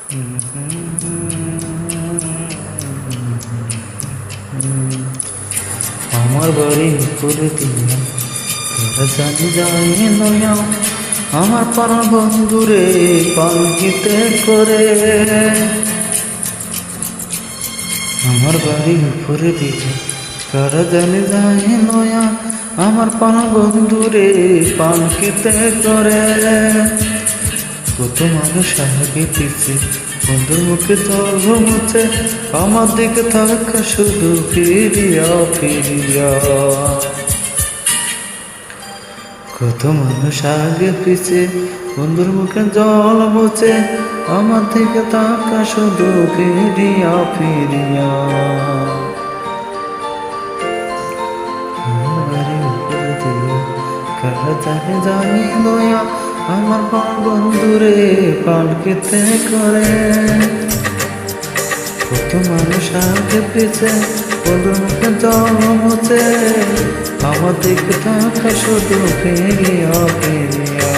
আমার বাড়ি করে দিয়া জানি যাই নয়া আমার পাড়া বন্ধুরে পালকিতে করে আমার বাড়ি উপরে দিকে কারা জানি যাই নয়া আমার পাড়া বন্ধুরে পালকিতে করে কত মানুষ আগে পিছে বন্ধুর মুখে জল মুছে আমার দিকে থাকা শুধু ফিরিয়া ফিরিয়া কত মানুষ আগে পিছে বন্ধুর মুখে জল মুছে আমার দিকে থাকা শুধু ফিরিয়া ফিরিয়া কারা জানে জানি লয়া আমার বন্ধুরে পালকিতে করে কত মানুষ আগে পিছে বন্ধুর মুখে জল মুছে আমার দিকে থাকা শুধু ফিরিয়া ফিরিয়া